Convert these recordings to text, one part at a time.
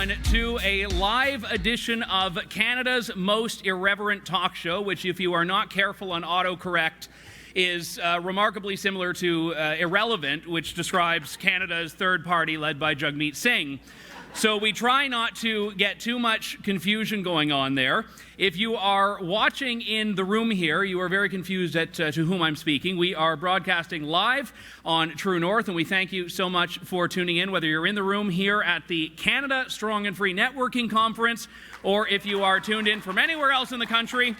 everyone to a live edition of Canada's most irreverent talk show, which, if you are not careful on autocorrect, is remarkably similar to Irrelevant, which describes Canada's third party led by Jagmeet Singh. So we try not to get too much confusion going on there. If you are watching in the room here, you are very confused at to whom I'm speaking. We are broadcasting live on True North, and we thank you so much for tuning in, whether you're in the room here at the Canada Strong and Free Networking Conference, or if you are tuned in from anywhere else in the country.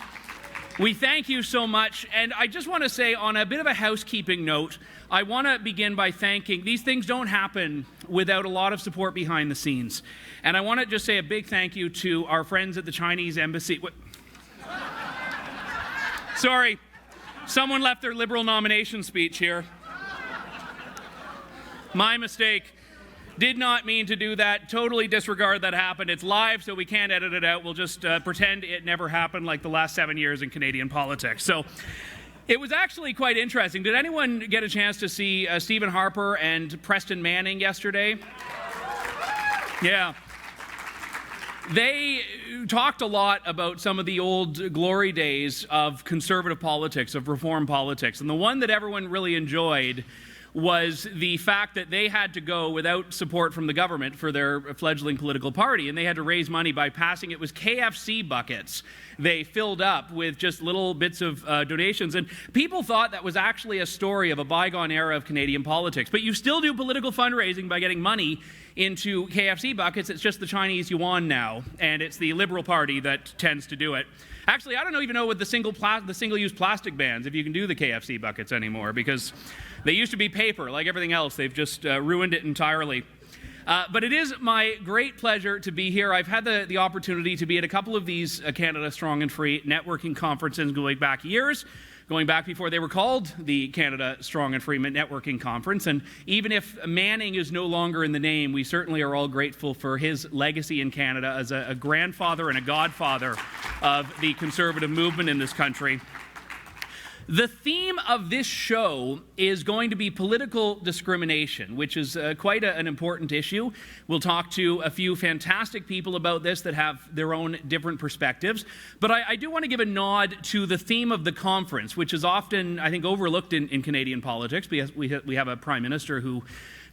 We thank you so much, and I just want to say, on a bit of a housekeeping note, I want to begin by thanking, these things don't happen without a lot of support behind the scenes, and I want to just say a big thank you to our friends at the Chinese Embassy. Sorry, someone left their Liberal nomination speech here. My mistake. Did not mean to do that. Totally disregard that happened. It's live, so we can't edit it out. We'll just pretend it never happened, like the last 7 years in Canadian politics. So it was actually quite interesting. Did anyone get a chance to see Stephen Harper and Preston Manning yesterday? Yeah. They talked a lot about some of the old glory days of conservative politics, of reform politics. And the one that everyone really enjoyed was the fact that they had to go without support from the government for their fledgling political party, and they had to raise money by passing, it was KFC buckets they filled up with just little bits of donations, and people thought that was actually a story of a bygone era of Canadian politics. But you still do political fundraising by getting money into KFC buckets. It's just the Chinese yuan now, and it's the Liberal Party that tends to do it. Actually, I don't even know with the single-use plastic bans if you can do the KFC buckets anymore, because they used to be paper, like everything else. They've just ruined it entirely. But it is my great pleasure to be here. I've had the opportunity to be at a couple of these Canada Strong and Free networking conferences going back years, going back before they were called the Canada Strong and Free Networking Conference. And even if Manning is no longer in the name, we certainly are all grateful for his legacy in Canada as a grandfather and a godfather of the conservative movement in this country. The theme of this show is going to be political discrimination, which is quite an important issue. We'll talk to a few fantastic people about this that have their own different perspectives. But I do want to give a nod to the theme of the conference, which is often, I think, overlooked in Canadian politics, because we have a prime minister who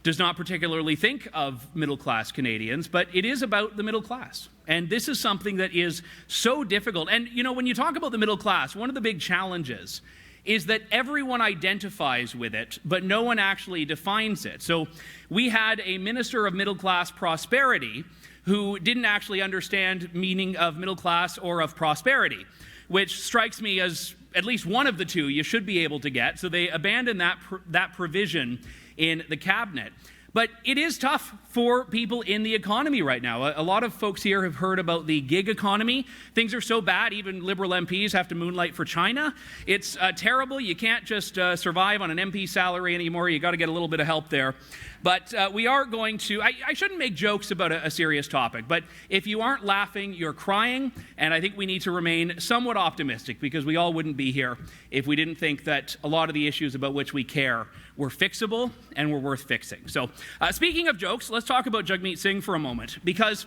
does not particularly think of middle-class Canadians, but it is about the middle class. And this is something that is so difficult. And, you know, when you talk about the middle class, one of the big challenges is that everyone identifies with it, but no one actually defines it. So we had a minister of middle-class prosperity who didn't actually understand meaning of middle class or of prosperity, which strikes me as at least one of the two you should be able to get. So they abandoned that provision in the cabinet. But it is tough for people in the economy right now. A lot of folks here have heard about the gig economy. Things are so bad, even Liberal MPs have to moonlight for China. It's terrible. You can't just survive on an MP salary anymore. You got to get a little bit of help there. But we are going to, I shouldn't make jokes about a serious topic, but if you aren't laughing, you're crying, and I think we need to remain somewhat optimistic, because we all wouldn't be here if we didn't think that a lot of the issues about which we care were fixable and were worth fixing. So speaking of jokes, let's talk about Jagmeet Singh for a moment, because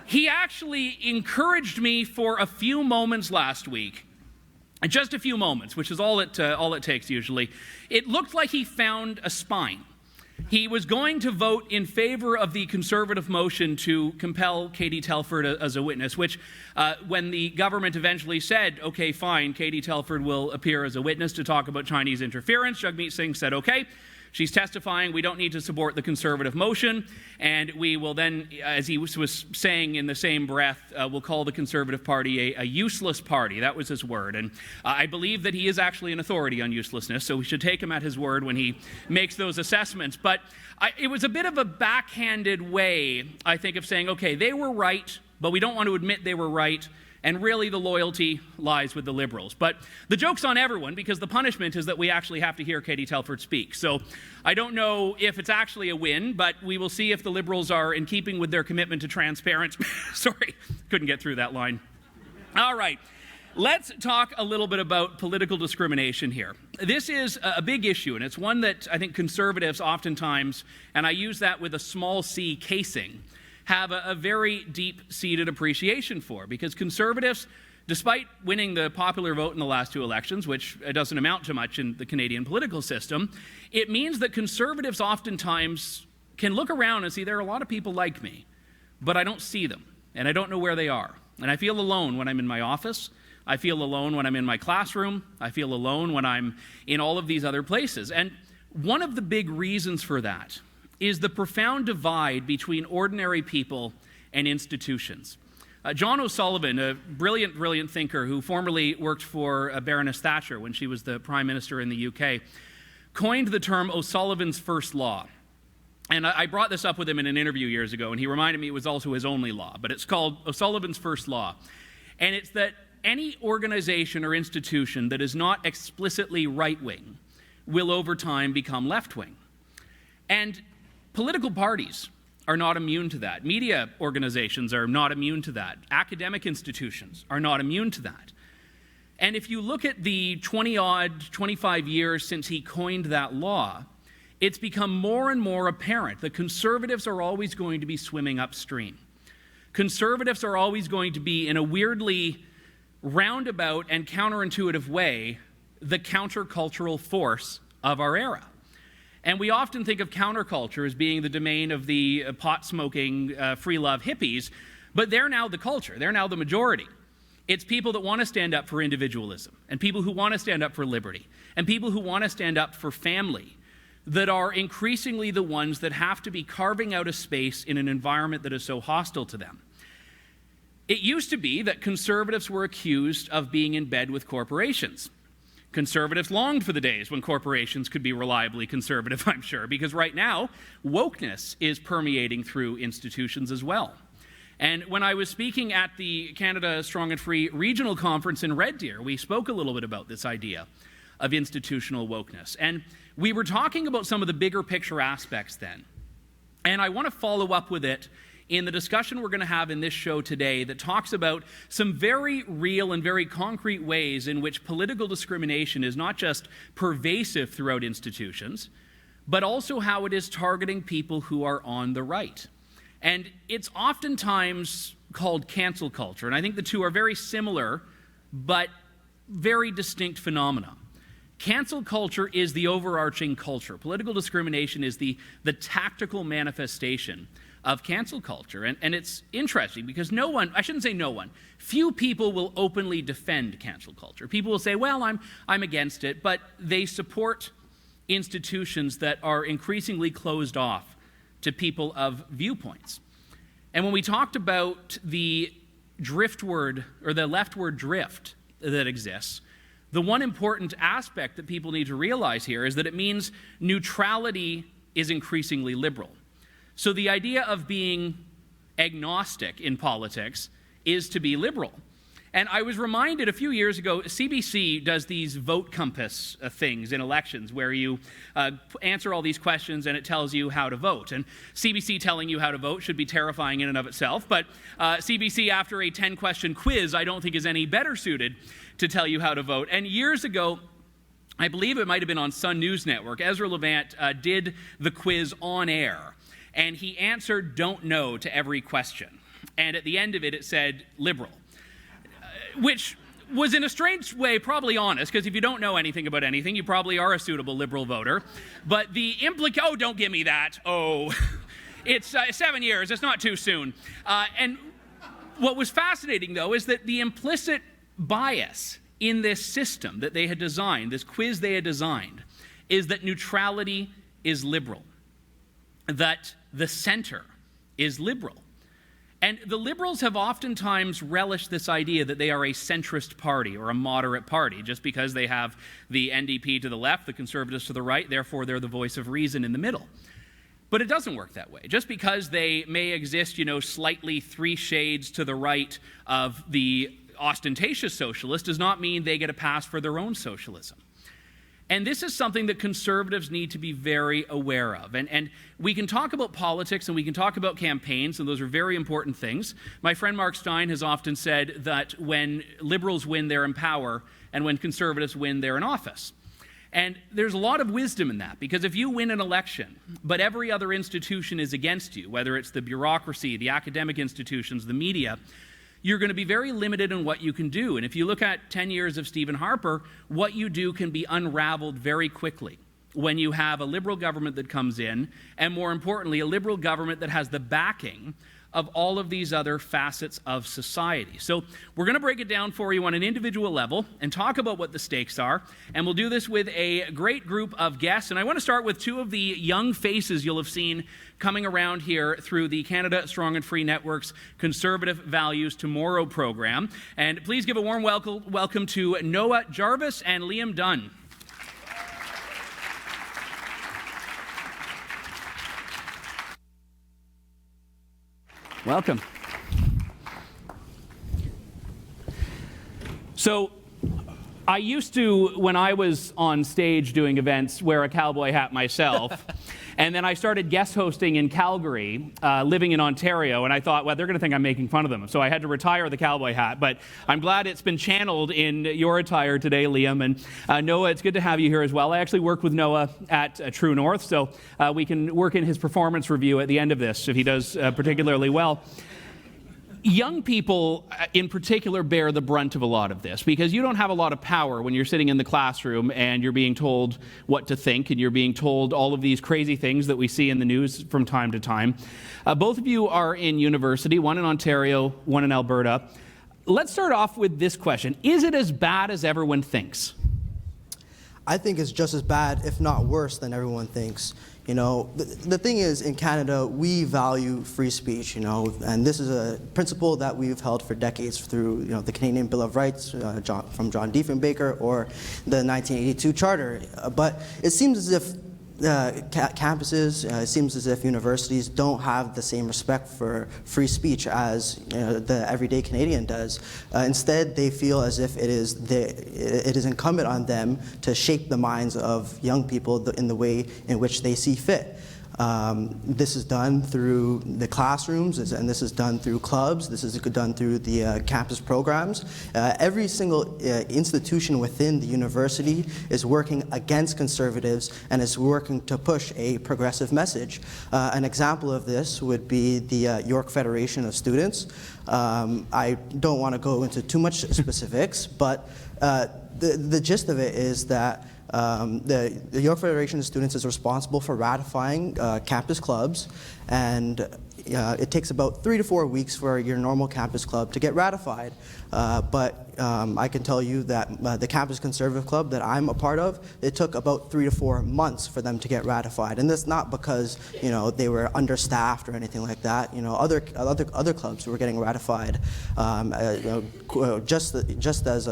he actually encouraged me for a few moments last week. Just a few moments, which is all it takes usually. It looked like he found a spine. He was going to vote in favor of the Conservative motion to compel Katie Telford as a witness, which when the government eventually said, okay, fine, Katie Telford will appear as a witness to talk about Chinese interference, Jagmeet Singh said, okay, she's testifying, we don't need to support the Conservative motion, and we will then, as he was saying in the same breath, we'll call the Conservative Party a useless party. That was his word. And I believe that he is actually an authority on uselessness, so we should take him at his word when he makes those assessments. But it was a bit of a backhanded way, I think, of saying, okay, they were right, but we don't want to admit they were right, and really the loyalty lies with the Liberals. But the joke's on everyone, because the punishment is that we actually have to hear Katie Telford speak. So I don't know if it's actually a win, but we will see if the Liberals are in keeping with their commitment to transparency. Sorry, couldn't get through that line. All right. Let's talk a little bit about political discrimination here. This is a big issue, and it's one that I think conservatives oftentimes, and I use that with a small c, casing, have a very deep-seated appreciation for, because conservatives, despite winning the popular vote in the last 2 elections, which doesn't amount to much in the Canadian political system, it means that conservatives oftentimes can look around and see there are a lot of people like me, but I don't see them, and I don't know where they are. And I feel alone when I'm in my office. I feel alone when I'm in my classroom. I feel alone when I'm in all of these other places. And one of the big reasons for that is the profound divide between ordinary people and institutions. John O'Sullivan, a brilliant thinker who formerly worked for Baroness Thatcher when she was the Prime Minister in the UK, coined the term O'Sullivan's first law. And I brought this up with him in an interview years ago, and he reminded me it was also his only law, but it's called O'Sullivan's first law. And it's that any organization or institution that is not explicitly right-wing will over time become left-wing. And political parties are not immune to that. Media organizations are not immune to that. Academic institutions are not immune to that. And if you look at the 25 years since he coined that law, it's become more and more apparent that conservatives are always going to be swimming upstream. Conservatives are always going to be, in a weirdly roundabout and counterintuitive way, the countercultural force of our era. And we often think of counterculture as being the domain of the pot-smoking, free-love hippies, but they're now the culture. They're now the majority. It's people that want to stand up for individualism, and people who want to stand up for liberty, and people who want to stand up for family, that are increasingly the ones that have to be carving out a space in an environment that is so hostile to them. It used to be that conservatives were accused of being in bed with corporations. Conservatives longed for the days when corporations could be reliably conservative, I'm sure, because right now, wokeness is permeating through institutions as well. And when I was speaking at the Canada Strong and Free Regional Conference in Red Deer, we spoke a little bit about this idea of institutional wokeness. And we were talking about some of the bigger picture aspects then. And I want to follow up with it in the discussion we're going to have in this show today that talks about some very real and very concrete ways in which political discrimination is not just pervasive throughout institutions, but also how it is targeting people who are on the right. And it's oftentimes called cancel culture, and I think the two are very similar, but very distinct phenomena. Cancel culture is the overarching culture. Political discrimination is the tactical manifestation of cancel culture. And it's interesting because few people will openly defend cancel culture. People will say, well, I'm against it, but they support institutions that are increasingly closed off to people of viewpoints. And when we talked about the driftward or the leftward drift that exists, the one important aspect that people need to realize here is that it means neutrality is increasingly liberal. So the idea of being agnostic in politics is to be liberal. And I was reminded a few years ago, CBC does these vote compass things in elections where you answer all these questions and it tells you how to vote. And CBC telling you how to vote should be terrifying in and of itself, but CBC, after a 10-question quiz, I don't think is any better suited to tell you how to vote. And years ago, I believe it might have been on Sun News Network, Ezra Levant did the quiz on air, and he answered don't know to every question. And at the end of it, it said liberal. Which was in a strange way probably honest, because if you don't know anything about anything, you probably are a suitable liberal voter. But the don't give me that. It's 7 years, it's not too soon. And what was fascinating, though, is that the implicit bias in this system that they had designed, this quiz they had designed, is that neutrality is liberal, that the center is liberal. And the Liberals have oftentimes relished this idea that they are a centrist party or a moderate party, just because they have the NDP to the left, the Conservatives to the right, therefore they're the voice of reason in the middle. But it doesn't work that way. Just because they may exist, slightly 3 shades to the right of the ostentatious socialist does not mean they get a pass for their own socialism. And this is something that conservatives need to be very aware of. And we can talk about politics and we can talk about campaigns, and those are very important things. My friend Mark Stein has often said that when liberals win, they're in power, and when conservatives win, they're in office. And there's a lot of wisdom in that, because if you win an election, but every other institution is against you, whether it's the bureaucracy, the academic institutions, the media, you're going to be very limited in what you can do. And if you look at 10 years of Stephen Harper, what you do can be unraveled very quickly when you have a Liberal government that comes in, and more importantly, a Liberal government that has the backing of all of these other facets of society. So we're going to break it down for you on an individual level and talk about what the stakes are, and we'll do this with a great group of guests. And I want to start with two of the young faces you'll have seen coming around here through the Canada Strong and Free Network's Conservative Values Tomorrow program. And please give a warm welcome to Noah Jarvis and Liam Dunn. Welcome. So, I used to, when I was on stage doing events, wear a cowboy hat myself. And then I started guest hosting in Calgary, living in Ontario, and I thought, well, they're going to think I'm making fun of them. So I had to retire the cowboy hat, but I'm glad it's been channeled in your attire today, Liam. And Noah, it's good to have you here as well. I actually work with Noah at True North, so we can work in his performance review at the end of this if he does particularly well. Young people in particular bear the brunt of a lot of this, because you don't have a lot of power when you're sitting in the classroom and you're being told what to think, and you're being told all of these crazy things that we see in the news from time to time. Both of you are in university, one in Ontario, one in Alberta. Let's start off with this question. Is it as bad as everyone thinks? I think it's just as bad, if not worse, than everyone thinks. You know, the thing is, in Canada, we value free speech, you know, and this is a principle that we've held for decades through, you know, the Canadian Bill of Rights from John Diefenbaker or the 1982 Charter. But it seems as if campuses, it seems as if universities don't have the same respect for free speech as the everyday Canadian does. Instead, they feel as if it is incumbent on them to shape the minds of young people in the way in which they see fit. This is done through the classrooms, and this is done through clubs, this is done through the campus programs. Every single institution within the university is working against conservatives and is working to push a progressive message. An example of this would be the York Federation of Students. I don't want to go into too much specifics, but the gist of it is that the York Federation of Students is responsible for ratifying campus clubs, and it takes about 3 to 4 weeks for your normal campus club to get ratified. But I can tell you that the Campus Conservative Club that I'm a part of, it took about 3 to 4 months for them to get ratified, and that's not because they were understaffed or anything like that. Other clubs were getting ratified just as.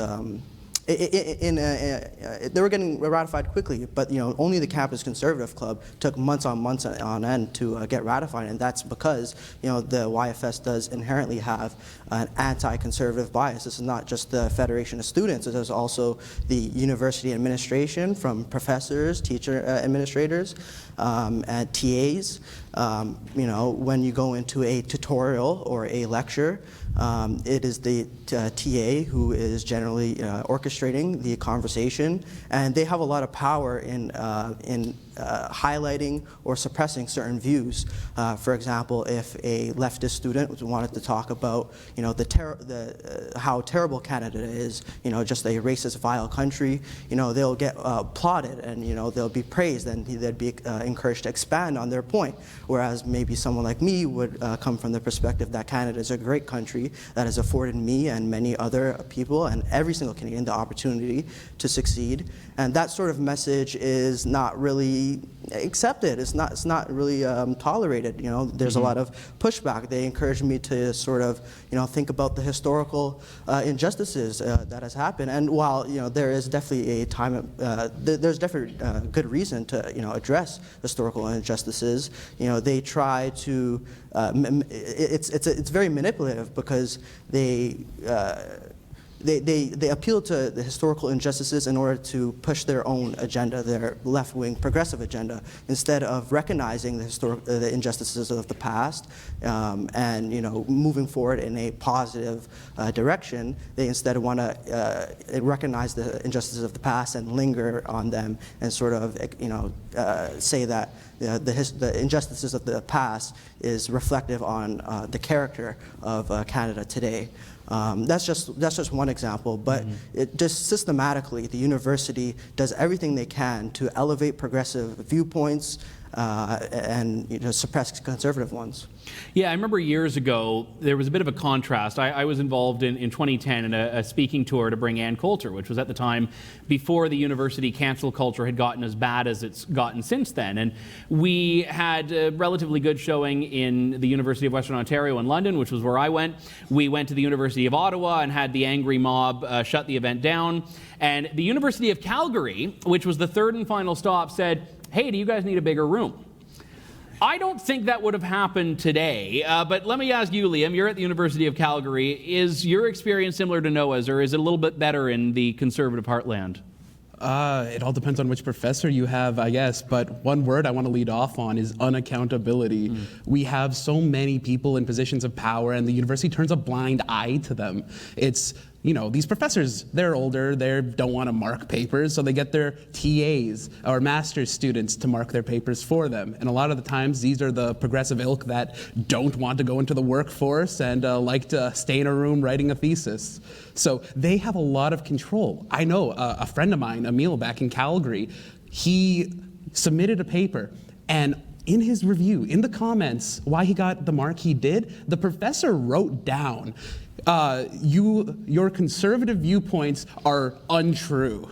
They were getting ratified quickly, but only the Campus Conservative Club took months on end to get ratified, and that's because the YFS does inherently have an anti-conservative bias. This is not just the Federation of Students; it is also the university administration, from professors, teacher administrators, and TAs. When you go into a tutorial or a lecture, it is the TA who is generally orchestrating the conversation, and they have a lot of power in highlighting or suppressing certain views. For example, if a leftist student wanted to talk about how terrible Canada is, just a racist, vile country, they'll get applauded and they'll be praised, and they'd be encouraged to expand on their point. Whereas maybe someone like me would come from the perspective that Canada is a great country that has afforded me and many other people and every single Canadian the opportunity to succeed. And that sort of message is not really accepted. It's not really tolerated. There's a lot of pushback. They encourage me to sort of think about the historical injustices that has happened. And while there is definitely a time, there's definitely good reason to address historical injustices. They try to. It's very manipulative because they they appeal to the historical injustices in order to push their own agenda, their left-wing progressive agenda, instead of recognizing the injustices of the past and moving forward in a positive direction. They instead want to recognize the injustices of the past and linger on them and sort of say that the injustices of the past is reflective on the character of Canada today. That's just one example, but it just systematically, the university does everything they can to elevate progressive viewpoints and suppress conservative ones. Yeah, I remember years ago, there was a bit of a contrast. I was involved in 2010 in a speaking tour to bring Ann Coulter, which was at the time before the university cancel culture had gotten as bad as it's gotten since then. And we had a relatively good showing in the University of Western Ontario in London, which was where I went. We went to the University of Ottawa and had the angry mob shut the event down. And the University of Calgary, which was the third and final stop, said, "Hey, do you guys need a bigger room?" I don't think that would have happened today, but let me ask you, Liam, you're at the University of Calgary. Is your experience similar to Noah's, or is it a little bit better in the conservative heartland? It all depends on which professor you have, I guess, but one word I want to lead off on is unaccountability. We have so many people in positions of power, and the university turns a blind eye to them. It's these professors, they're older, they don't want to mark papers, so they get their TAs or master's students to mark their papers for them. And a lot of the times, these are the progressive ilk that don't want to go into the workforce and like to stay in a room writing a thesis. So they have a lot of control. I know a friend of mine, Emil, back in Calgary, he submitted a paper, and in his review, in the comments, why he got the mark he did, the professor wrote down, your conservative viewpoints are untrue,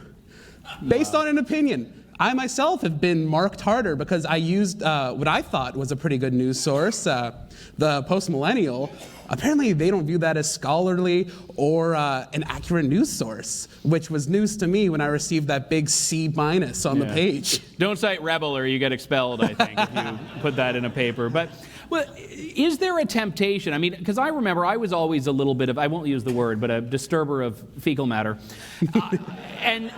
based on an opinion. I myself have been marked harder because I used what I thought was a pretty good news source, the Post-Millennial. Apparently they don't view that as scholarly or an accurate news source, which was news to me when I received that big C- on the page. Don't cite Rebel or you get expelled, I think, if you put that in a paper. But well, is there a temptation? I mean, because I remember I was always a little bit of, I won't use the word, but a disturber of fecal matter. And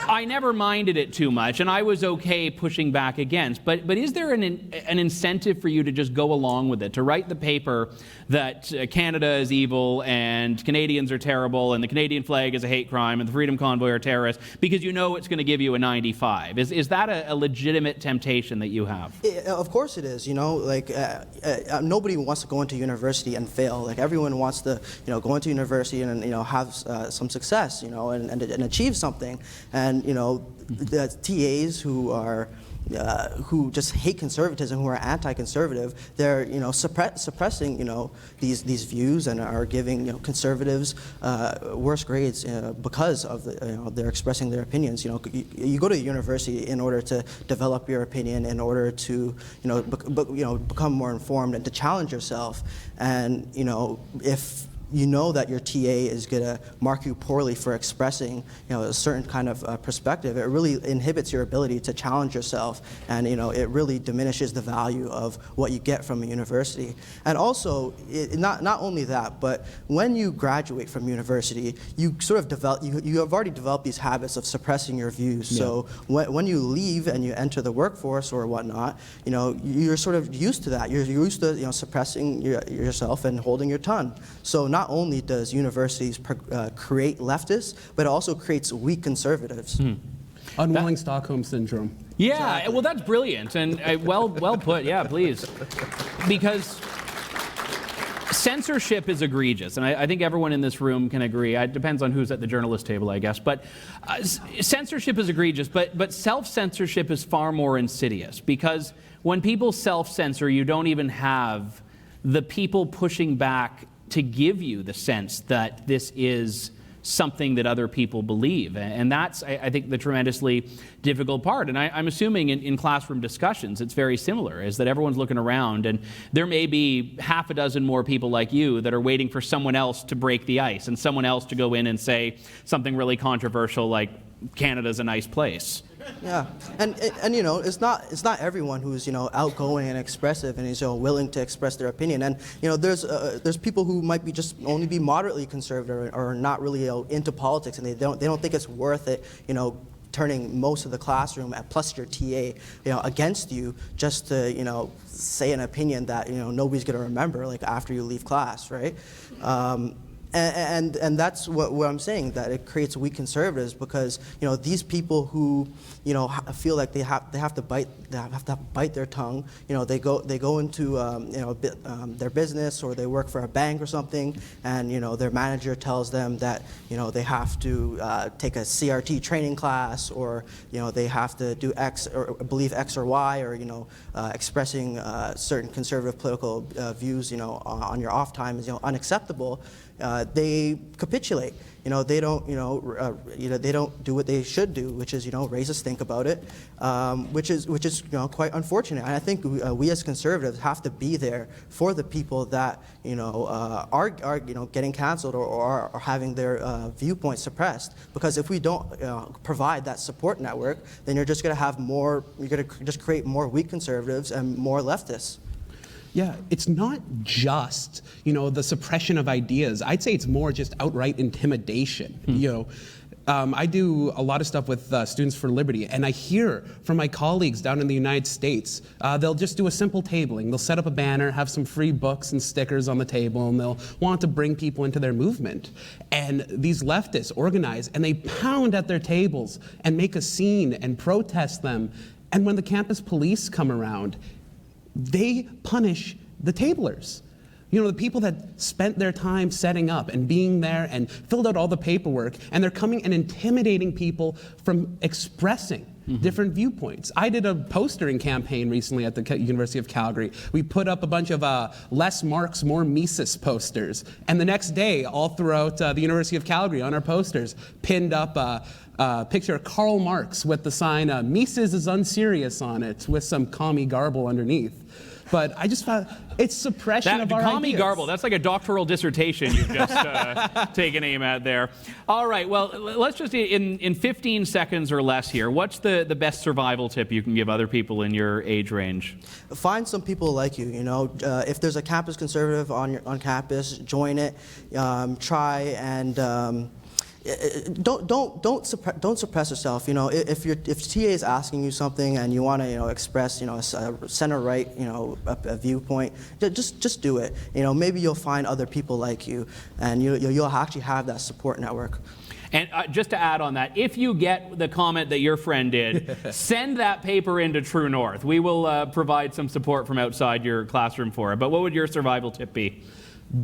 I never minded it too much, and I was okay pushing back against. But is there an incentive for you to just go along with it, to write the paper that Canada is evil and Canadians are terrible and the Canadian flag is a hate crime and the Freedom Convoy are terrorists, because you know it's going to give you a 95? Is that a legitimate temptation that you have? Of course it is. Nobody wants to go into university and fail. Like, everyone wants to go into university and have some success, and achieve something. And the TAs who just hate conservatism, who are anti-conservative, they're suppressing these views and are giving conservatives worse grades because of they're expressing their opinions. You go to university in order to develop your opinion, in order to become more informed and to challenge yourself. And if you know that your TA is going to mark you poorly for expressing, a certain kind of perspective, it really inhibits your ability to challenge yourself, and it really diminishes the value of what you get from a university. And also, not only that, but when you graduate from university, you sort of develop, you have already developed these habits of suppressing your views. Yeah. So when you leave and you enter the workforce or whatnot, you're sort of used to that. You're used to suppressing yourself and holding your tongue. So not only does universities create leftists, but it also creates weak conservatives. Unwilling Stockholm syndrome. Yeah, Exactly. well, that's brilliant, and well put. Yeah, please, because censorship is egregious, and I think everyone in this room can agree. It depends on who's at the journalist table, I guess. But censorship is egregious, but self-censorship is far more insidious, because when people self-censor, you don't even have the people pushing back to give you the sense that this is something that other people believe. And that's, I think, the tremendously difficult part. And I'm assuming in classroom discussions it's very similar, is that everyone's looking around and there may be half a dozen more people like you that are waiting for someone else to break the ice and someone else to go in and say something really controversial like Canada's a nice place. Yeah, and you know, it's not everyone who's, you know, outgoing and expressive and is, you know, willing to express their opinion. And you know, there's people who might be just only be moderately conservative or not really, you know, into politics, and they don't think it's worth it, you know, turning most of the classroom plus your TA, you know, against you just to, you know, say an opinion that, you know, nobody's going to remember, like, after you leave class, right? And that's what I'm saying, that it creates weak conservatives, because, you know, these people who, you know, feel like they have to bite their tongue. You know, they go into you know, their business, or they work for a bank or something, and, you know, their manager tells them that, you know, they have to take a CRT training class, or, you know, they have to do X or believe X or Y, or, you know, expressing certain conservative political views, you know, on your off time is, you know, unacceptable. They capitulate. You know, they don't. They don't do what they should do, which is, you know, raise us think about it, which is you know, quite unfortunate. And I think we as conservatives have to be there for the people that, you know, are you know, getting canceled or are having their viewpoints suppressed. Because if we don't provide that support network, then you're just going to have more. You're going to just create more weak conservatives and more leftists. Yeah, it's not just, you know, the suppression of ideas. I'd say it's more just outright intimidation. You know, I do a lot of stuff with Students for Liberty, and I hear from my colleagues down in the United States, they'll just do a simple tabling. They'll set up a banner, have some free books and stickers on the table, and they'll want to bring people into their movement. And these leftists organize, and they pound at their tables and make a scene and protest them. And when the campus police come around, they punish the tablers. You know, the people that spent their time setting up and being there and filled out all the paperwork, and they're coming and intimidating people from expressing different viewpoints. I did a postering campaign recently at the University of Calgary. We put up a bunch of less Marx, more Mises posters. And the next day, all throughout the University of Calgary on our posters, pinned up a picture of Karl Marx with the sign, Mises is unserious on it, with some commie garble underneath. But I just found it's suppression of our commie ideas. garble, that's like a doctoral dissertation you've just taken aim at there. All right, well, let's just, in 15 seconds or less here, what's the best survival tip you can give other people in your age range? Find some people like you. You know, if there's a campus conservative on campus, join it. Try and don't suppress yourself. You know, if TA is asking you something and you want to, you know, express, you know, a center right, you know, a viewpoint, just do it. You know, maybe you'll find other people like you, and you'll actually have that support network. And just to add on that, if you get the comment that your friend did, send that paper into True North. We will provide some support from outside your classroom for it. But what would your survival tip be?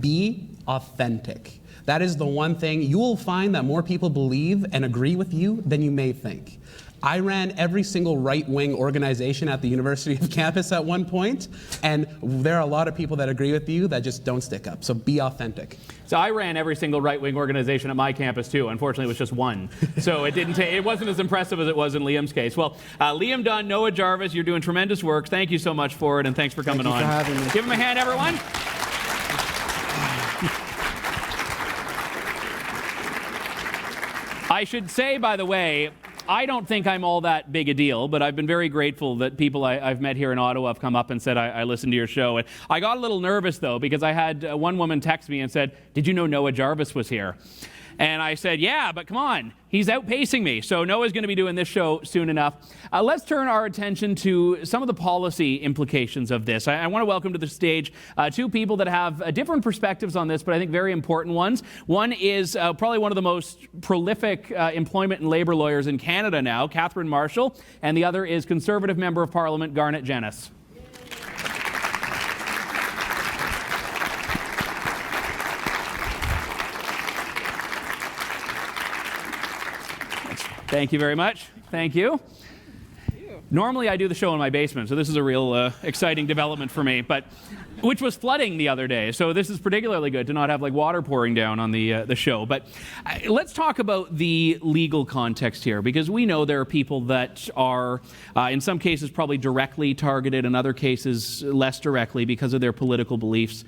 Be authentic. That is the one thing. You will find that more people believe and agree with you than you may think. I ran every single right-wing organization at the University of Campus at one point, and there are a lot of people that agree with you that just don't stick up. So be authentic. So I ran every single right-wing organization at my campus too. Unfortunately, it was just one. So it wasn't as impressive as it was in Liam's case. Well, Liam Dunn, Noah Jarvis, you're doing tremendous work. Thank you so much for it, and thanks for coming on. Thank you for having me. Give him a hand, everyone. I should say, by the way, I don't think I'm all that big a deal, but I've been very grateful that people I've met here in Ottawa have come up and said, I listened to your show. And I got a little nervous, though, because I had one woman text me and said, did you know Noah Jarvis was here? And I said, yeah, but come on, he's outpacing me. So Noah's going to be doing this show soon enough. Let's turn our attention to some of the policy implications of this. I want to welcome to the stage two people that have different perspectives on this, but I think very important ones. One is probably one of the most prolific employment and labor lawyers in Canada now, Catherine Marshall, and the other is Conservative Member of Parliament Garnet Jennis. Thank you very much. Thank you. Normally I do the show in my basement, so this is a real exciting development for me, but which was flooding the other day, so this is particularly good to not have like water pouring down on the show. But let's talk about the legal context here, because we know there are people that are, in some cases, probably directly targeted, in other cases less directly because of their political beliefs.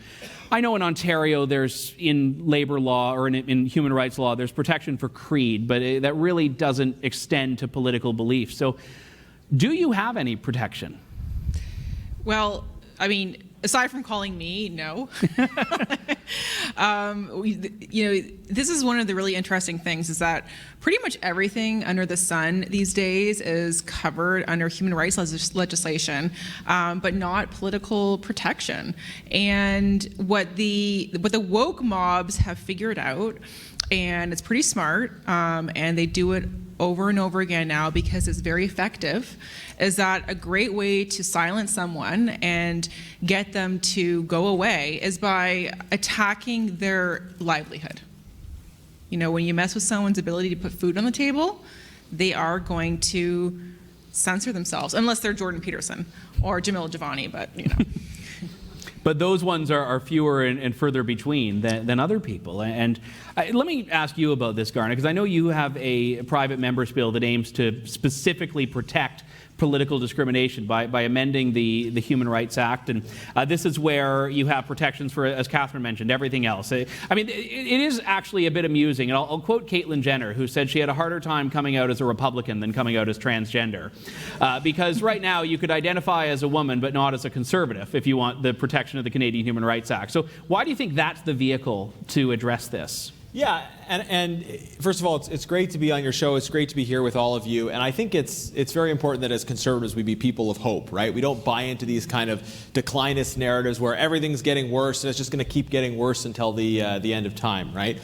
I know in Ontario there's, in labor law or in human rights law, there's protection for creed, but that really doesn't extend to political beliefs. So do you have any protection? Well, I mean, aside from calling me, no. This is one of the really interesting things, is that pretty much everything under the sun these days is covered under human rights legislation, but not political protection. And what the woke mobs have figured out, and it's pretty smart, and they do it over and over again now because it's very effective, is that a great way to silence someone and get them to go away is by attacking their livelihood. You know, when you mess with someone's ability to put food on the table, they are going to censor themselves, unless they're Jordan Peterson or Jamil Giovanni, but you know. But those ones are fewer and further between than other people. And let me ask you about this, Garnet, because I know you have a private member's bill that aims to specifically protect political discrimination by amending the Human Rights Act. And this is where you have protections for, as Catherine mentioned, everything else. I mean, it is actually a bit amusing. And I'll quote Caitlyn Jenner, who said she had a harder time coming out as a Republican than coming out as transgender. Because right now you could identify as a woman but not as a conservative if you want the protection of the Canadian Human Rights Act. So why do you think that's the vehicle to address this? Yeah, and first of all, it's great to be on your show. It's great to be here with all of you. And I think it's very important that as conservatives we be people of hope, right? We don't buy into these kind of declinist narratives where everything's getting worse and it's just going to keep getting worse until the end of time, right?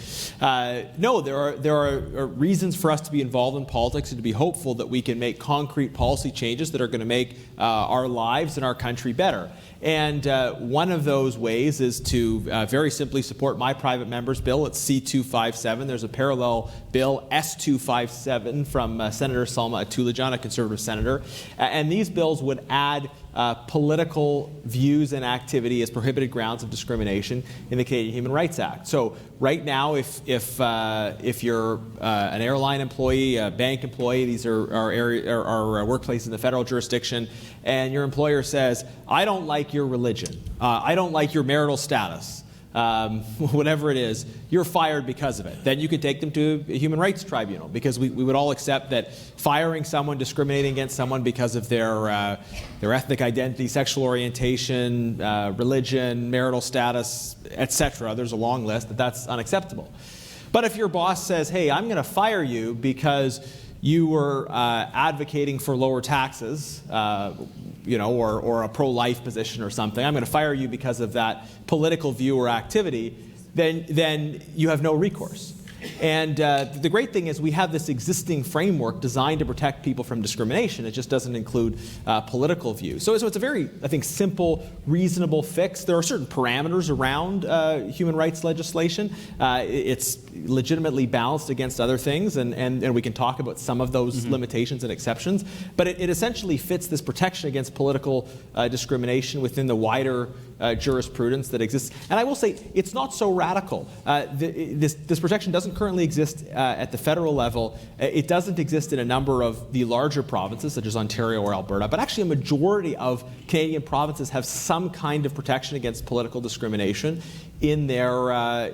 No, there are reasons for us to be involved in politics and to be hopeful that we can make concrete policy changes that are going to make our lives and our country better. And one of those ways is to very simply support my private member's bill. It's C-257. There's a parallel bill, S-257, from Senator Salma Atulajan, a conservative senator. And these bills would add political views and activity as prohibited grounds of discrimination in the Canadian Human Rights Act. So right now, if you're an airline employee, a bank employee, these are workplaces in the federal jurisdiction, and your employer says, I don't like your religion, I don't like your marital status, whatever it is, you're fired because of it. Then you could take them to a human rights tribunal, because we would all accept that firing someone, discriminating against someone because of their ethnic identity, sexual orientation, religion, marital status, etc., there's a long list, that's unacceptable. But if your boss says, hey, I'm going to fire you because you were advocating for lower taxes, or a pro-life position or something, I'm going to fire you because of that political view or activity, then you have no recourse. And the great thing is we have this existing framework designed to protect people from discrimination. It just doesn't include political views. So it's a very, I think, simple, reasonable fix. There are certain parameters around human rights legislation. It's legitimately balanced against other things, and we can talk about some of those limitations and exceptions. But it essentially fits this protection against political discrimination within the wider jurisprudence that exists. And I will say, it's not so radical. This protection doesn't currently exist at the federal level. It doesn't exist in a number of the larger provinces, such as Ontario or Alberta, but actually a majority of Canadian provinces have some kind of protection against political discrimination in their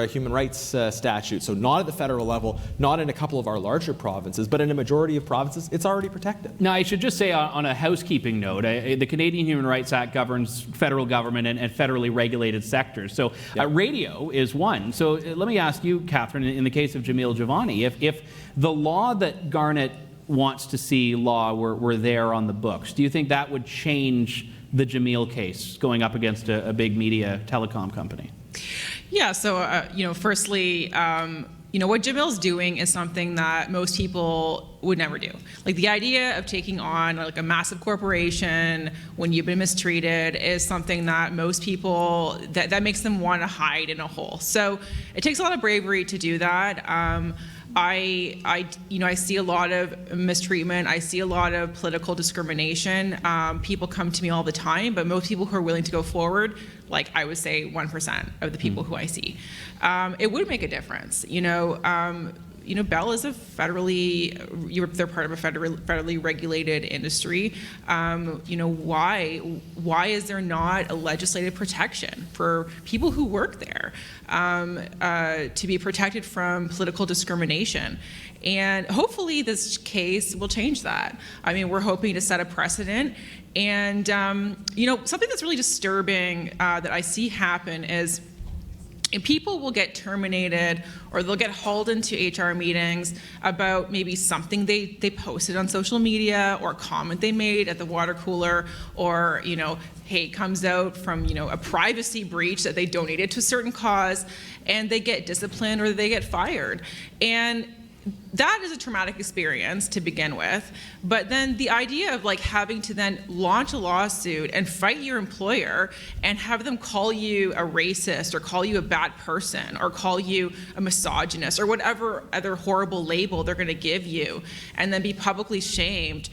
human rights statute. So not at the federal level, not in a couple of our larger provinces, but in a majority of provinces, it's already protected. Now, I should just say on a housekeeping note, the Canadian Human Rights Act governs federal government and federally regulated sectors. So radio is one. So let me ask you, Catherine, in the case of Jamil Giovanni, if the law that Garnet wants to see were there on the books, do you think that would change the Jamil case going up against a big media telecom company? Yeah, so, firstly, what Jamil's doing is something that most people would never do. Like, the idea of taking on like a massive corporation when you've been mistreated is something that most people, that makes them want to hide in a hole. So it takes a lot of bravery to do that. I see a lot of mistreatment. I see a lot of political discrimination. People come to me all the time, but most people who are willing to go forward, like I would say 1% of the people who I see, it would make a difference. Bell is they're part of a federally regulated industry. Why is there not a legislative protection for people who work there to be protected from political discrimination? And hopefully this case will change that. I mean, we're hoping to set a precedent. And, something that's really disturbing that I see happen is people will get terminated or they'll get hauled into HR meetings about maybe something they posted on social media or a comment they made at the water cooler, or, hey, it comes out from, a privacy breach that they donated to a certain cause, and they get disciplined or they get fired. And that is a traumatic experience to begin with, but then the idea of having to then launch a lawsuit and fight your employer and have them call you a racist or call you a bad person or call you a misogynist or whatever other horrible label they're going to give you, and then be publicly shamed.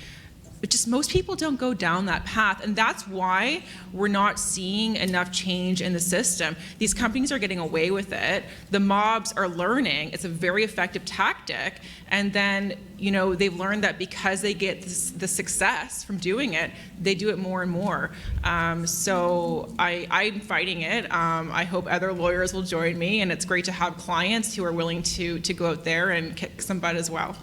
But just most people don't go down that path, and that's why we're not seeing enough change in the system. These companies are getting away with it. The mobs are learning it's a very effective tactic, and then they've learned that because they get the success from doing it, they do it more and more. So I'm fighting it. I hope other lawyers will join me, and it's great to have clients who are willing to go out there and kick some butt as well.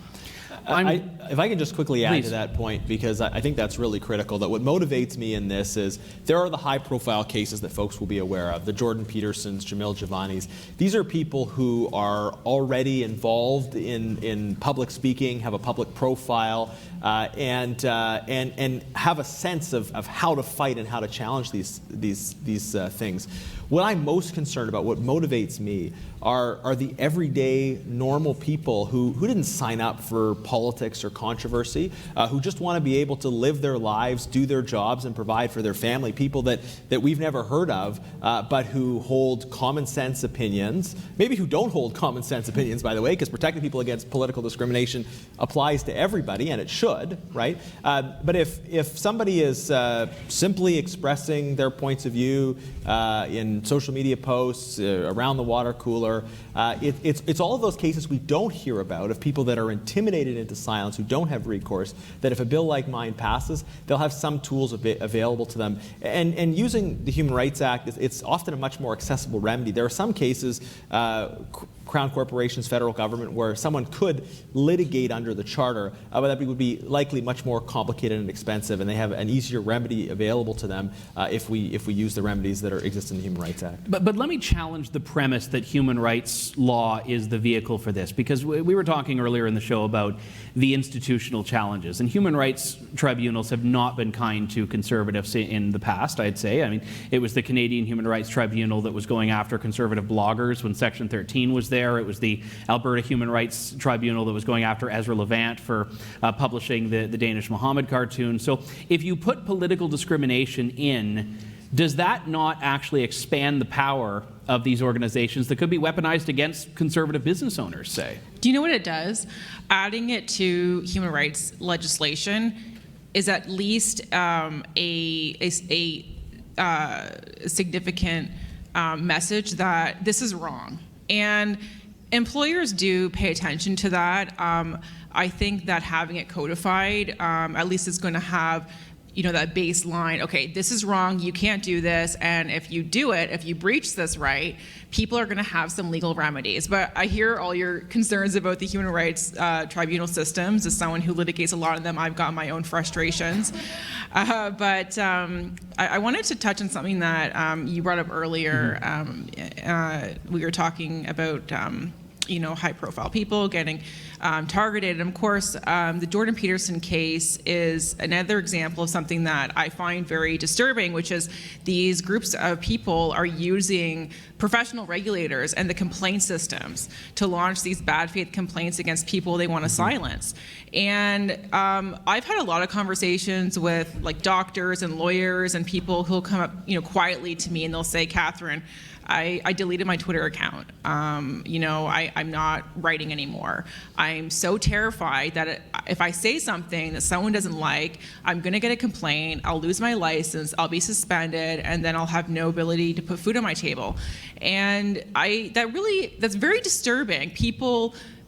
If I can just quickly add to that point, because I think that's really critical, that what motivates me in this is there are the high-profile cases that folks will be aware of, the Jordan Petersons, Jamil Javanis. These are people who are already involved in public speaking, have a public profile, and have a sense of how to fight and how to challenge these things. What I'm most concerned about, what motivates me, are the everyday normal people who didn't sign up for politics or controversy, who just want to be able to live their lives, do their jobs, and provide for their family, people that we've never heard of, but who hold common sense opinions, maybe who don't hold common sense opinions, by the way, because protecting people against political discrimination applies to everybody, and it should, right? But if somebody is simply expressing their points of view in social media posts, around the water cooler, it's all of those cases we don't hear about of people that are intimidated into silence, who don't have recourse, that if a bill like mine passes, they'll have some tools available to them. And using the Human Rights Act, it's often a much more accessible remedy. There are some cases, Crown corporations, federal government, where someone could litigate under the charter, but that would be likely much more complicated and expensive, and they have an easier remedy available to them if we use the remedies that exist in the Human Rights Act. But let me challenge the premise that human rights law is the vehicle for this, because we were talking earlier in the show about the institutional challenges, and human rights tribunals have not been kind to conservatives in the past, I'd say. I mean, it was the Canadian Human Rights Tribunal that was going after conservative bloggers when Section 13 was there. It was the Alberta Human Rights Tribunal that was going after Ezra Levant for publishing the Danish Muhammad cartoon. So if you put political discrimination in, does that not actually expand the power of these organizations that could be weaponized against conservative business owners, say? Do you know what it does? Adding it to human rights legislation is at least a significant message that this is wrong. And employers do pay attention to that. I think that having it codified, at least is going to have that baseline, okay, this is wrong, you can't do this, and if you do it, if you breach this right, people are going to have some legal remedies. But I hear all your concerns about the human rights tribunal systems. As someone who litigates a lot of them, I've got my own frustrations. But I wanted to touch on something that you brought up earlier. We were talking about high-profile people getting targeted. And of course, the Jordan Peterson case is another example of something that I find very disturbing, which is these groups of people are using professional regulators and the complaint systems to launch these bad faith complaints against people they want to silence. And I've had a lot of conversations with doctors and lawyers and people who'll come up quietly to me and they'll say, Catherine, I deleted my Twitter account. I'm not writing anymore. I'm so terrified that if I say something that someone doesn't like, I'm going to get a complaint, I'll lose my license, I'll be suspended, and then I'll have no ability to put food on my table. And that's very disturbing.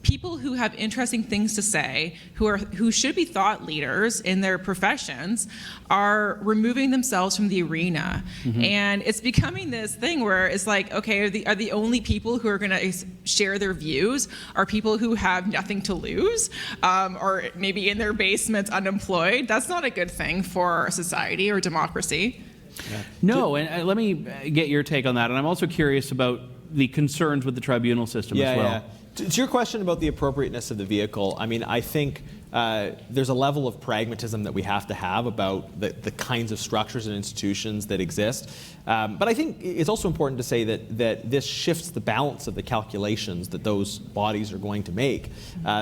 People who have interesting things to say, who should be thought leaders in their professions, are removing themselves from the arena. And it's becoming this thing where it's like, okay, are the only people who are going to share their views are people who have nothing to lose, or maybe in their basements unemployed? That's not a good thing for society or democracy. Yeah. No, and let me get your take on that. And I'm also curious about the concerns with the tribunal system as well. Yeah. To your question about the appropriateness of the vehicle, I mean, I think there's a level of pragmatism that we have to have about the kinds of structures and institutions that exist. But I think it's also important to say that this shifts the balance of the calculations that those bodies are going to make.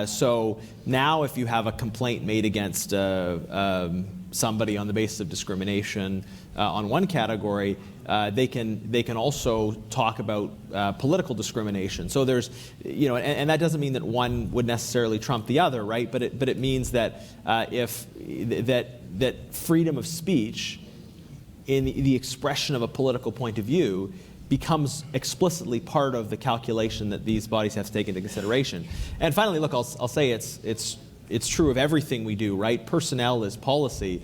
So now if you have a complaint made against somebody on the basis of discrimination on one category, they can also talk about political discrimination. So there's, and that doesn't mean that one would necessarily trump the other, right? But it means that that freedom of speech in the expression of a political point of view becomes explicitly part of the calculation that these bodies have to take into consideration. And finally, look, I'll say it's true of everything we do, right? Personnel is policy.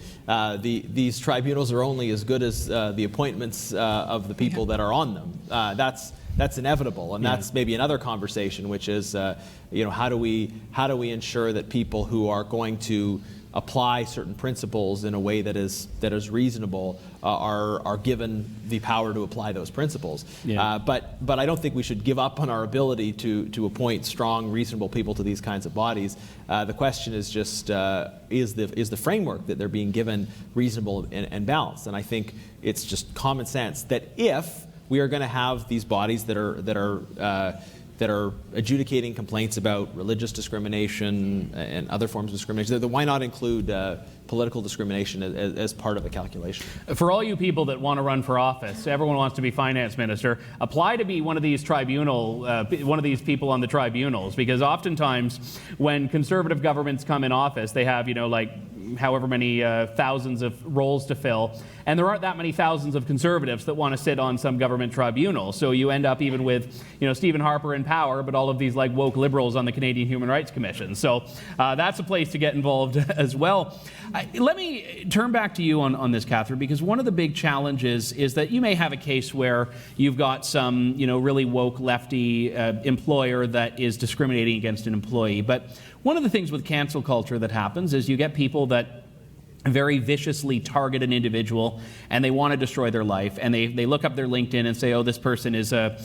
These tribunals are only as good as the appointments of the people that are on them. That's inevitable, and that's maybe another conversation, which is, how do we ensure that people who are going to apply certain principles in a way that is reasonable are given the power to apply those principles. Yeah. But I don't think we should give up on our ability to appoint strong, reasonable people to these kinds of bodies. The question is just is the framework that they're being given reasonable and balanced? And I think it's just common sense that if we are going to have these bodies that are adjudicating complaints about religious discrimination and other forms of discrimination, then why not include political discrimination as part of the calculation? For all you people that want to run for office, everyone wants to be finance minister, apply to be one of these people on the tribunals, because oftentimes when conservative governments come in office, they have, however many thousands of roles to fill, and there aren't that many thousands of conservatives that want to sit on some government tribunal. So you end up even with, Stephen Harper in power, but all of these woke liberals on the Canadian Human Rights Commission. So that's a place to get involved as well. Let me turn back to you on this, Catherine, because one of the big challenges is that you may have a case where you've got some, really woke lefty employer that is discriminating against an employee. But one of the things with cancel culture that happens is you get people that very viciously target an individual, and they want to destroy their life, and they look up their LinkedIn and say, oh, this person is a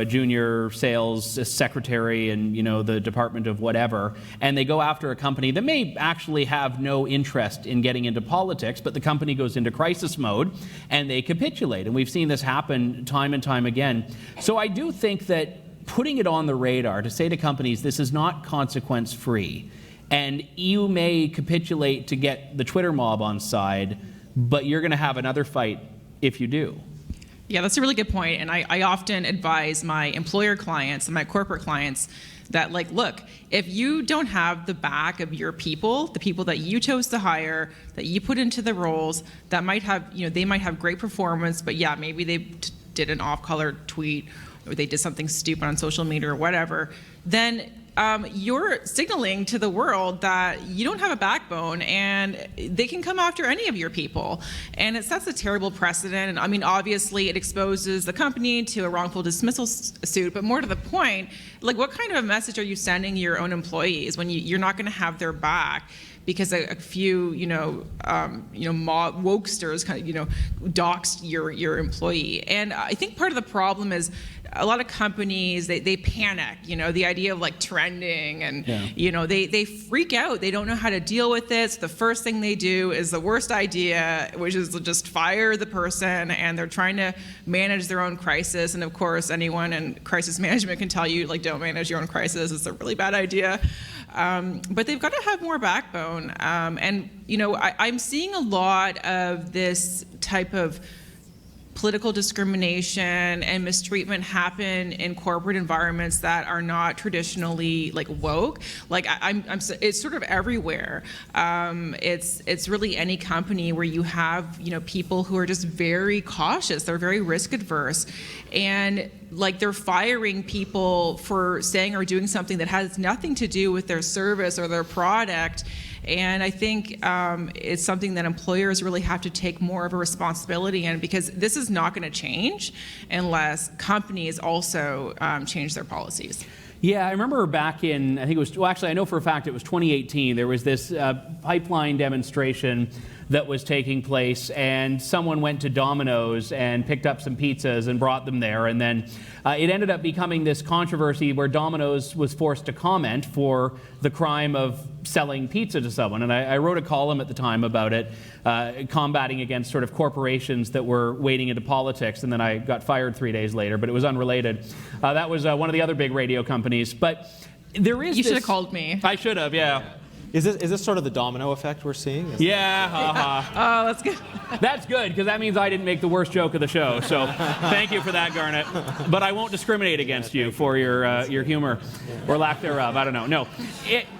junior sales secretary in the department of whatever, and they go after a company that may actually have no interest in getting into politics, but the company goes into crisis mode and they capitulate, and we've seen this happen time and time again. So I do think that putting it on the radar to say to companies, this is not consequence free. And you may capitulate to get the Twitter mob on side, but you're going to have another fight if you do. Yeah, that's a really good point. And I often advise my employer clients and my corporate clients that, look, if you don't have the back of your people, the people that you chose to hire, that you put into the roles, that might have, they might have great performance, but yeah, maybe they did an off-color tweet, or they did something stupid on social media or whatever, then you're signaling to the world that you don't have a backbone, and they can come after any of your people. And it sets a terrible precedent. And I mean, obviously, it exposes the company to a wrongful dismissal suit. But more to the point, what kind of a message are you sending your own employees when you're not going to have their back because a few, mob wokesters doxed your employee? And I think part of the problem is a lot of companies, they panic, the idea of trending, and they freak out. They don't know how to deal with this. The first thing they do is the worst idea, which is to just fire the person, and they're trying to manage their own crisis. And of course, anyone in crisis management can tell you, don't manage your own crisis. It's a really bad idea. But they've got to have more backbone. I'm seeing a lot of this type of political discrimination and mistreatment happen in corporate environments that are not traditionally like woke. Like it's sort of everywhere. It's really any company where you have, you know, people who are just very cautious. They're very risk adverse, and like they're firing people for saying or doing something that has nothing to do with their service or their product. And I think it's something that employers really have to take more of a responsibility in, because this is not going to change unless companies also change their policies. Yeah, I remember back in, I think it was, well, actually, I know for a fact it was 2018, there was this pipeline demonstration that was taking place, and someone went to Domino's and picked up some pizzas and brought them there, and then it ended up becoming this controversy where Domino's was forced to comment for the crime of selling pizza to someone. And I wrote a column at the time about it, combating against sort of corporations that were wading into politics, and then I got fired 3 days later, but it was unrelated. That was one of the other big radio companies. But there is You should have called me. I should have, yeah. Is this sort of the domino effect we're seeing? Yeah, haha. Oh, that's good. That's good, because that means I didn't make the worst joke of the show. So thank you for that, Garnet. But I won't discriminate against you for your humor or lack thereof. I don't know. No.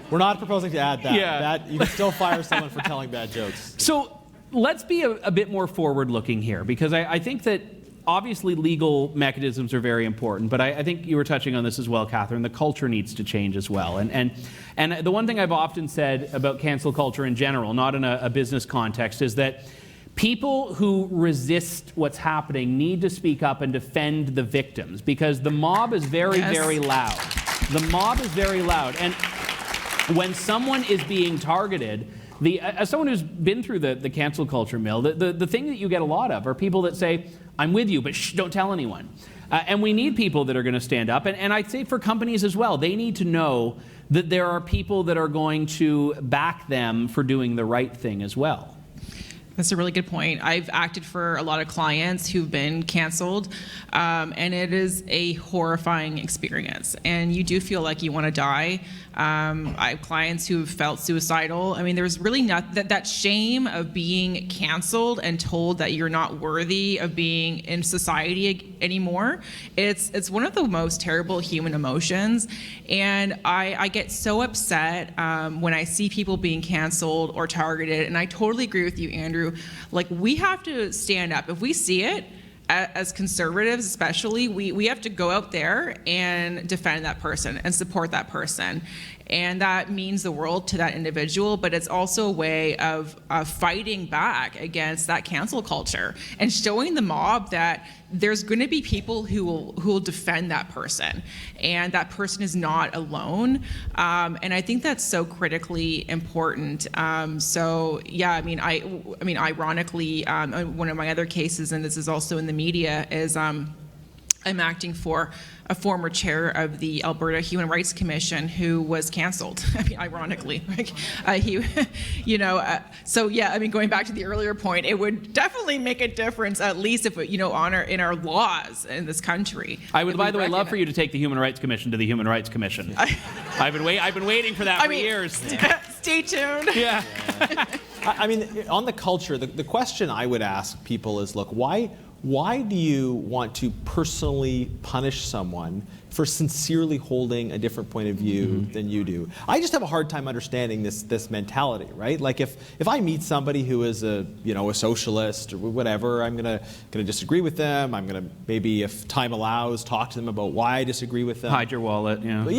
We're not proposing to add that. Yeah. That you can still fire someone for telling bad jokes. So let's be a bit more forward-looking here, because I think that obviously legal mechanisms are very important, but I think you were touching on this as well, Catherine. The culture needs to change as well. And the one thing I've often said about cancel culture in general, not in a business context, is that people who resist what's happening need to speak up and defend the victims, because the mob is very, very loud. The mob is very loud. And when someone is being targeted, as someone who's been through the cancel culture mill, the thing that you get a lot of are people that say, I'm with you, but shh, don't tell anyone. And we need people that are going to stand up. And I'd say for companies as well, they need to know that there are people that are going to back them for doing the right thing as well. That's a really good point. I've acted for a lot of clients who've been canceled, and it is a horrifying experience. And you do feel like you want to die. I have clients who have felt suicidal. I mean, there's really not that shame of being canceled and told that you're not worthy of being in society anymore. It's one of the most terrible human emotions. And I get so upset when I see people being canceled or targeted. And I totally agree with you, Andrew. Like, we have to stand up. If we see it, as conservatives especially, we have to go out there and defend that person and support that person. And that means the world to that individual, but it's also a way of fighting back against that cancel culture and showing the mob that there's going to be people who will defend that person, and that person is not alone. And I think that's so critically important. So yeah, I mean, ironically, one of my other cases, and this is also in the media, is I'm acting for a former chair of the Alberta Human Rights Commission who was canceled. I mean, ironically, so yeah. I mean, going back to the earlier point, it would definitely make a difference, at least if in our laws in this country. I would, by the way, love for you to take the Human Rights Commission to the Human Rights Commission. I've been waiting for that for years. Stay tuned. Yeah. I mean, on the culture, the question I would ask people is, look, why do you want to personally punish someone for sincerely holding a different point of view than you do? I just have a hard time understanding this mentality, right? Like, if I meet somebody who is a socialist or whatever, I'm gonna disagree with them. I'm gonna, maybe if time allows, talk to them about why I disagree with them. Hide your wallet, yeah. But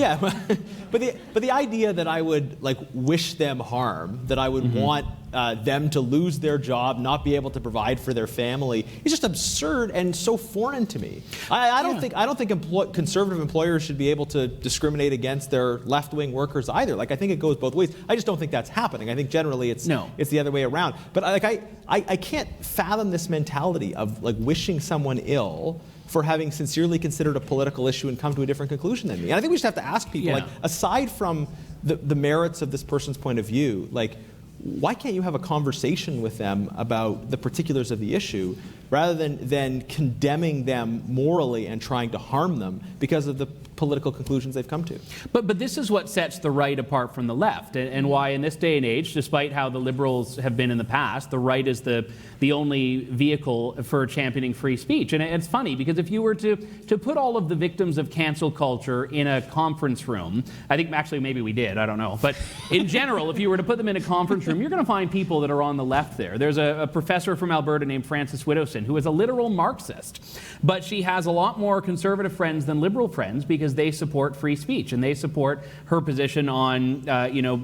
yeah, but the idea that I would like wish them harm, that I would want them to lose their job, not be able to provide for their family, is just absurd and so foreign to me. I don't think conservative employers should be able to discriminate against their left-wing workers either. Like, I think it goes both ways. I just don't think that's happening. I think generally it's the other way around. But I can't fathom this mentality of like wishing someone ill for having sincerely considered a political issue and come to a different conclusion than me. And I think we just have to ask people, like, aside from the merits of this person's point of view, like, why can't you have a conversation with them about the particulars of the issue rather than condemning them morally and trying to harm them because of the political conclusions they've come to. But this is what sets the right apart from the left, and why in this day and age, despite how the Liberals have been in the past, the right is the only vehicle for championing free speech. And it's funny, because if you were to put all of the victims of cancel culture in a conference room, I think actually maybe we did, I don't know, but in general, if you were to put them in a conference room, you're going to find people that are on the left there. There's a professor from Alberta named Frances Widdowson, who is a literal Marxist, but she has a lot more conservative friends than liberal friends, because they support free speech and they support her position on,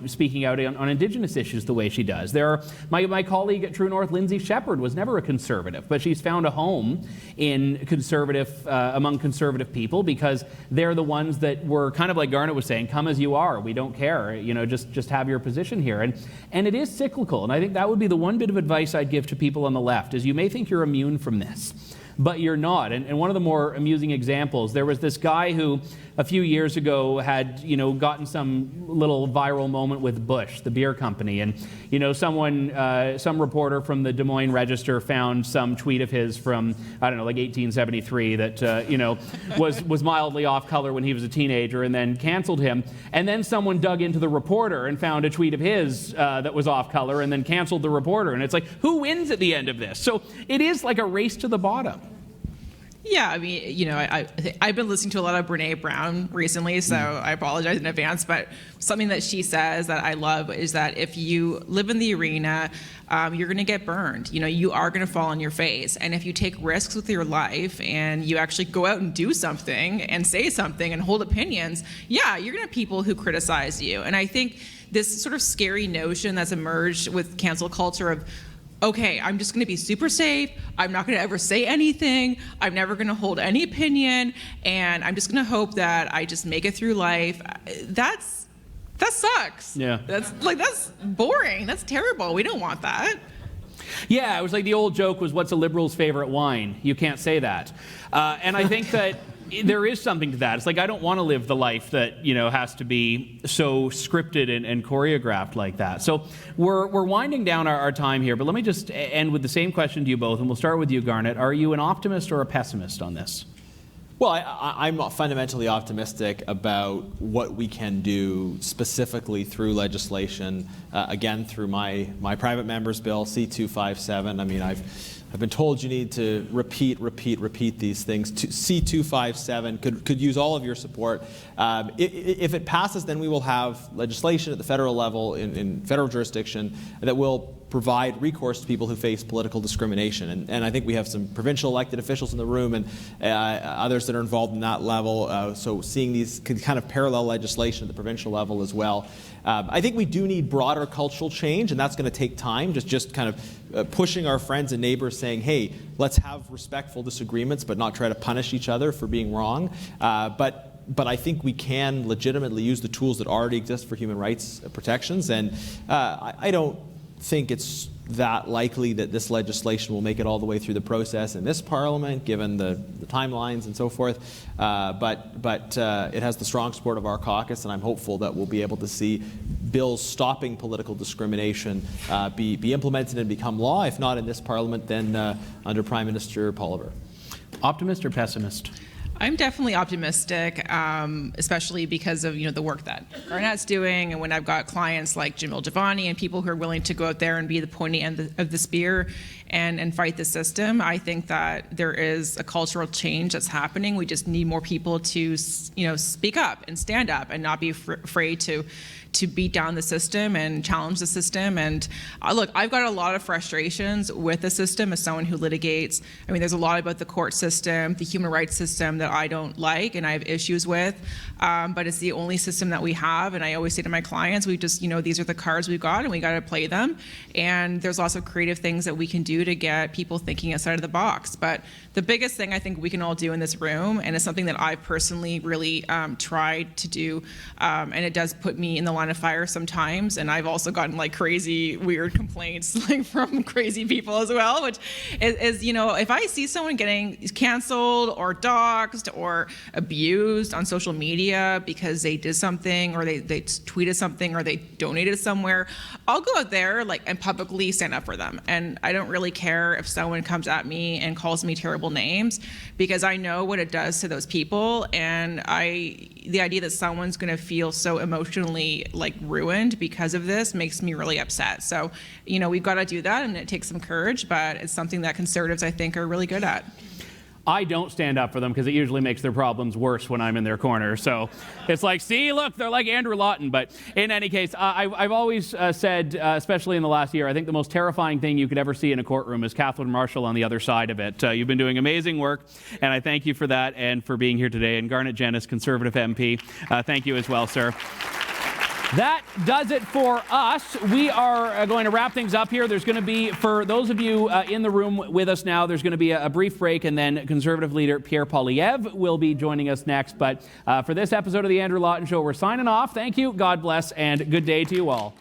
speaking out on Indigenous issues the way she does. My colleague at True North, Lindsay Shepherd, was never a conservative, but she's found a home in among conservative people, because they're the ones that were kind of like Garnet was saying, come as you are, we don't care, just have your position here. And it is cyclical, and I think that would be the one bit of advice I'd give to people on the left, is you may think you're immune from this, but you're not. And one of the more amusing examples, there was this guy who a few years ago had, gotten some little viral moment with Busch, the beer company. And, some reporter from the Des Moines Register found some tweet of his from, I don't know, like 1873 that, was mildly off color when he was a teenager, and then canceled him. And then someone dug into the reporter and found a tweet of his that was off color, and then canceled the reporter. And it's like, who wins at the end of this? So it is like a race to the bottom. Yeah, I mean, I've been listening to a lot of Brene Brown recently, so I apologize in advance, but something that she says that I love is that if you live in the arena, you're going to get burned. You are going to fall on your face. And if you take risks with your life and you actually go out and do something and say something and hold opinions, yeah, you're going to have people who criticize you. And I think this sort of scary notion that's emerged with cancel culture of, okay, I'm just going to be super safe. I'm not going to ever say anything. I'm never going to hold any opinion, and I'm just going to hope that I just make it through life. That sucks. Yeah. That's boring. That's terrible. We don't want that. Yeah, it was like the old joke was, what's a liberal's favorite wine? You can't say that. And I think that there is something to that. It's like, I don't want to live the life that, has to be so scripted and choreographed like that. So we're winding down our time here, but let me just end with the same question to you both, and we'll start with you, Garnet. Are you an optimist or a pessimist on this? Well, I'm fundamentally optimistic about what we can do specifically through legislation, again, through my private member's bill, C257. I mean, I've been told you need to repeat these things. C257 could use all of your support. If it passes, then we will have legislation at the federal level in federal jurisdiction that will provide recourse to people who face political discrimination. And I think we have some provincial elected officials in the room and others that are involved in that level. So seeing these kind of parallel legislation at the provincial level as well. I think we do need broader cultural change, and that's going to take time, just kind of pushing our friends and neighbors saying, hey, let's have respectful disagreements but not try to punish each other for being wrong. But I think we can legitimately use the tools that already exist for human rights protections, and I don't think it's that likely that this legislation will make it all the way through the process in this Parliament, given the timelines and so forth. But it has the strong support of our caucus, and I'm hopeful that we'll be able to see bills stopping political discrimination be implemented and become law. If not in this Parliament, then under Prime Minister Poliver. Optimist or pessimist? I'm definitely optimistic, especially because of the work that Garnet's doing, and when I've got clients like Jamil Javani and people who are willing to go out there and be the pointy end of the spear and fight the system. I think that there is a cultural change that's happening. We just need more people to speak up and stand up and not be afraid to beat down the system and challenge the system. And look, I've got a lot of frustrations with the system as someone who litigates. I mean, there's a lot about the court system, the human rights system that I don't like and I have issues with, but it's the only system that we have. And I always say to my clients, we just, these are the cards we've got and we got to play them. And there's lots of creative things that we can do to get people thinking outside of the box. But the biggest thing I think we can all do in this room, and it's something that I've personally really tried to do, and it does put me in the line of fire sometimes, and I've also gotten like crazy weird complaints like from crazy people as well, which is if I see someone getting canceled or doxxed doxxed or abused on social media because they did something or they tweeted something or they donated somewhere, I'll go out there and publicly stand up for them. And I don't really care if someone comes at me and calls me terrible names, because I know what it does to those people. And the idea that someone's going to feel so emotionally ruined because of this makes me really upset. So, we've got to do that, and it takes some courage, but it's something that conservatives, I think, are really good at. I don't stand up for them because it usually makes their problems worse when I'm in their corner. So it's see, look, they're like Andrew Lawton. But in any case, I've always said, especially in the last year, I think the most terrifying thing you could ever see in a courtroom is Catherine Marshall on the other side of it. You've been doing amazing work, and I thank you for that and for being here today. And Garnet Jennis, Conservative MP, thank you as well, sir. That does it for us. We are going to wrap things up here. There's going to be, for those of you in the room with us now, there's going to be a brief break, and then Conservative leader Pierre Poilievre will be joining us next. But for this episode of The Andrew Lawton Show, we're signing off. Thank you, God bless, and good day to you all.